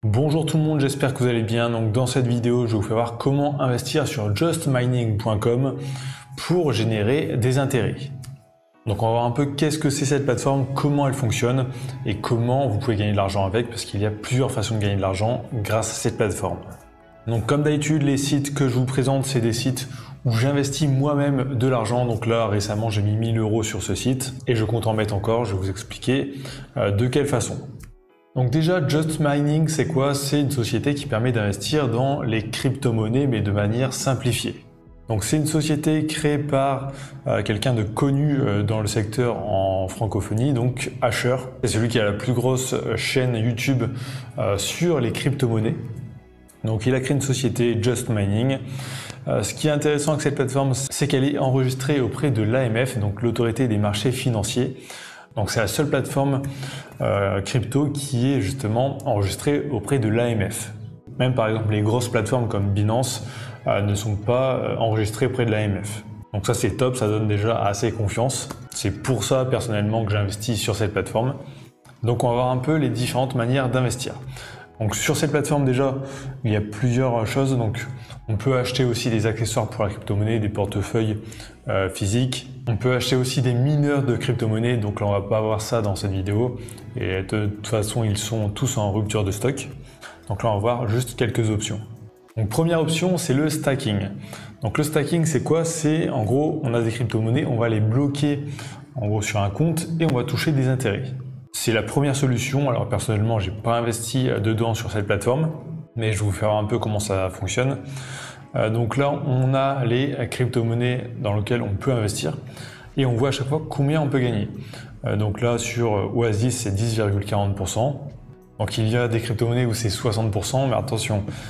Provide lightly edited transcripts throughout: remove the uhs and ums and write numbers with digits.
Bonjour tout le monde, j'espère que vous allez bien. Donc dans cette vidéo, je vais vous faire voir comment investir sur justmining.com pour générer des intérêts. Donc on va voir un peu qu'est-ce que c'est cette plateforme, comment elle fonctionne et comment vous pouvez gagner de l'argent avec, parce qu'il y a plusieurs façons de gagner de l'argent grâce à cette plateforme. Donc comme d'habitude, les sites que je vous présente, c'est des sites où j'investis moi-même de l'argent. Donc là, récemment, j'ai mis 1000 € sur ce site et je compte en mettre encore. Je vais vous expliquer de quelle façon. Donc déjà, Just Mining, c'est quoi? C'est une société qui permet d'investir dans les crypto-monnaies, mais de manière simplifiée. Donc c'est une société créée par quelqu'un de connu dans le secteur en francophonie, donc Asher. C'est celui qui a la plus grosse chaîne YouTube sur les crypto-monnaies. Donc il a créé une société Just Mining. Ce qui est intéressant avec cette plateforme, c'est qu'elle est enregistrée auprès de l'AMF, donc l'autorité des marchés financiers. Donc c'est la seule plateforme crypto qui est justement enregistrée auprès de l'AMF. Même par exemple les grosses plateformes comme Binance ne sont pas enregistrées auprès de l'AMF. Donc ça c'est top, ça donne déjà assez confiance. C'est pour ça personnellement que j'investis sur cette plateforme. Donc on va voir un peu les différentes manières d'investir. Donc sur cette plateforme déjà, il y a plusieurs choses. Donc on peut acheter aussi des accessoires pour la crypto-monnaie, des portefeuilles physiques. On peut acheter aussi des mineurs de crypto-monnaie. Donc là on va pas voir ça dans cette vidéo. Et de toute façon ils sont tous en rupture de stock. Donc là on va voir juste quelques options. Donc première option, c'est le stacking. Donc le stacking c'est quoi? C'est en gros on a des crypto-monnaies, on va les bloquer en gros sur un compte et on va toucher des intérêts. C'est la première solution. Alors personnellement, j'ai pas investi dedans sur cette plateforme, mais je vais vous faire un peu comment ça fonctionne. Donc là, on a les crypto-monnaies dans lesquelles on peut investir et on voit à chaque fois combien on peut gagner. Donc là, sur Oasis, c'est 10,40%. Donc il y a des crypto-monnaies où c'est 60%,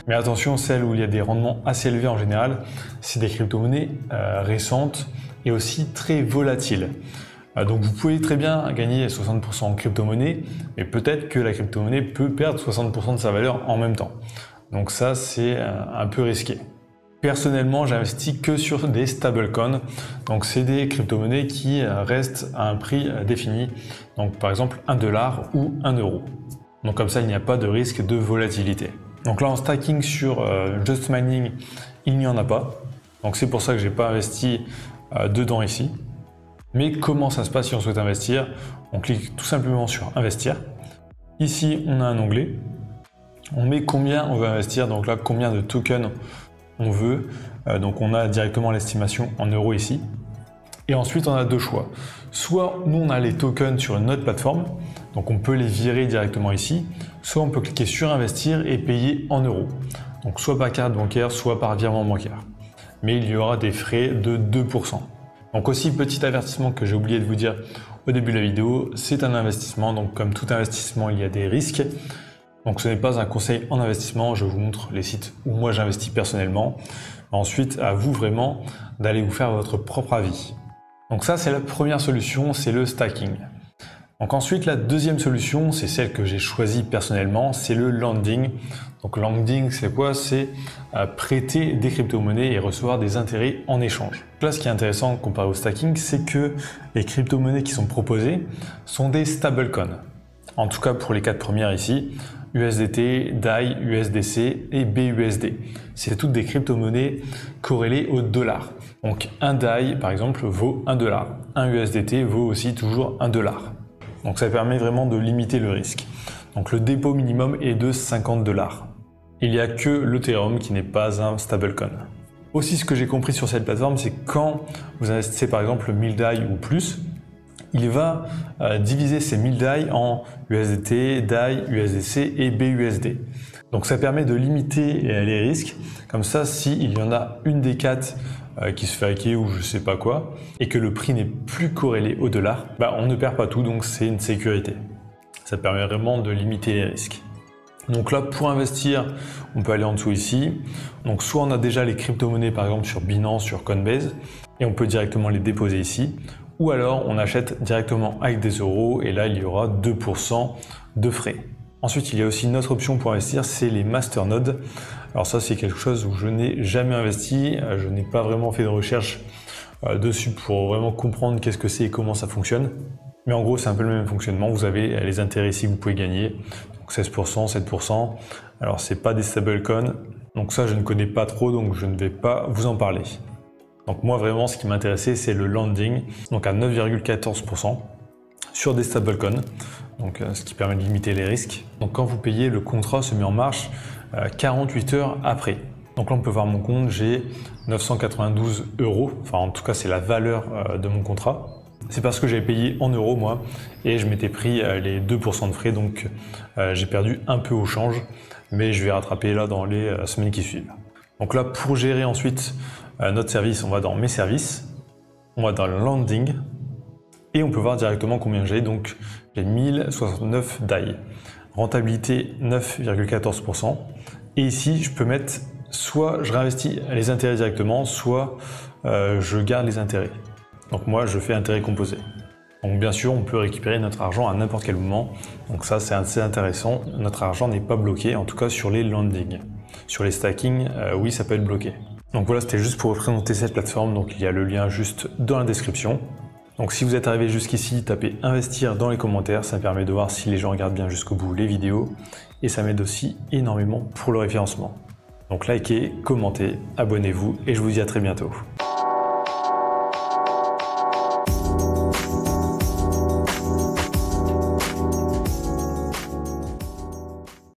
mais attention, celles où il y a des rendements assez élevés en général, c'est des crypto-monnaies récentes et aussi très volatiles. Donc vous pouvez très bien gagner 60% en crypto-monnaie, mais peut-être que la crypto-monnaie peut perdre 60% de sa valeur en même temps. Donc ça, c'est un peu risqué. Personnellement, j'investis que sur des stablecoins. Donc c'est des crypto-monnaies qui restent à un prix défini. Donc par exemple 1 $ ou 1 €. Donc comme ça, il n'y a pas de risque de volatilité. Donc là, en stacking sur Just Mining, il n'y en a pas. Donc c'est pour ça que j'ai pas investi dedans ici. Mais comment ça se passe si on souhaite investir? On clique tout simplement sur investir. Ici, on a un onglet. On met combien on veut investir. Donc là, combien de tokens on veut. Donc on a directement l'estimation en euros ici. Et ensuite, on a deux choix. Soit nous, on a les tokens sur une autre plateforme. Donc on peut les virer directement ici. Soit on peut cliquer sur investir et payer en euros. Donc soit par carte bancaire, soit par virement bancaire. Mais il y aura des frais de 2%. Donc aussi, petit avertissement que j'ai oublié de vous dire au début de la vidéo, c'est un investissement. Donc comme tout investissement, il y a des risques. Donc ce n'est pas un conseil en investissement, je vous montre les sites où moi j'investis personnellement. Ensuite, à vous vraiment d'aller vous faire votre propre avis. Donc ça, c'est la première solution, c'est le stacking. Donc ensuite, la deuxième solution, c'est celle que j'ai choisie personnellement, c'est le lending. Donc lending, c'est quoi? C'est prêter des crypto-monnaies et recevoir des intérêts en échange. Là, ce qui est intéressant comparé au stacking, c'est que les crypto-monnaies qui sont proposées sont des stablecoins. En tout cas pour les 4 premières ici, USDT, DAI, USDC et BUSD. C'est toutes des crypto-monnaies corrélées au dollar. Donc un DAI par exemple vaut 1 $. Un USDT vaut aussi toujours 1 $. Donc ça permet vraiment de limiter le risque. Donc le dépôt minimum est de 50 $. Il n'y a que l'Ethereum qui n'est pas un stablecoin. Aussi, ce que j'ai compris sur cette plateforme, c'est quand vous investissez par exemple 1000 DAI ou plus, il va diviser ces 1000 DAI en USDT, DAI, USDC et BUSD. Donc ça permet de limiter les risques. Comme ça, s'il y en a une des 4 qui se fait hacker ou je sais pas quoi, et que le prix n'est plus corrélé au dollar, on ne perd pas tout, donc c'est une sécurité. Ça permet vraiment de limiter les risques. Donc là, pour investir, on peut aller en dessous ici. Donc soit on a déjà les crypto-monnaies par exemple sur Binance, sur Coinbase, et on peut directement les déposer ici, ou alors on achète directement avec des euros, et là il y aura 2% de frais. Ensuite, il y a aussi une autre option pour investir, c'est les masternodes. Alors ça, c'est quelque chose où je n'ai jamais investi, je n'ai pas vraiment fait de recherche dessus pour vraiment comprendre qu'est-ce que c'est et comment ça fonctionne. Mais en gros, c'est un peu le même fonctionnement. Vous avez les intérêts ici que vous pouvez gagner. Donc 16%, 7%. Alors c'est pas des stablecoins, donc ça je ne connais pas trop, donc je ne vais pas vous en parler. Donc moi vraiment ce qui m'intéressait c'est le landing, donc à 9,14% sur des stablecoins, donc ce qui permet de limiter les risques. Donc quand vous payez, le contrat se met en marche 48 heures après. Donc là on peut voir mon compte, j'ai 992 €, enfin en tout cas c'est la valeur de mon contrat. C'est parce que j'avais payé en euros moi et je m'étais pris les 2% de frais, donc j'ai perdu un peu au change, mais je vais rattraper là dans les semaines qui suivent. Donc là pour gérer ensuite notre service, on va dans mes services, on va dans le landing et on peut voir directement combien j'ai, donc j'ai 1069 DAI, rentabilité 9,14%, et ici je peux mettre soit je réinvestis les intérêts directement, soit je garde les intérêts. Donc moi je fais intérêt composé. Donc bien sûr on peut récupérer notre argent à n'importe quel moment, donc ça c'est assez intéressant, notre argent n'est pas bloqué, en tout cas sur les landings. Sur les stacking, oui ça peut être bloqué. Donc voilà, c'était juste pour vous présenter cette plateforme, donc il y a le lien juste dans la description. Donc si vous êtes arrivé jusqu'ici, tapez investir dans les commentaires, ça me permet de voir si les gens regardent bien jusqu'au bout les vidéos, et ça m'aide aussi énormément pour le référencement. Donc likez, commentez, abonnez-vous, et je vous dis à très bientôt.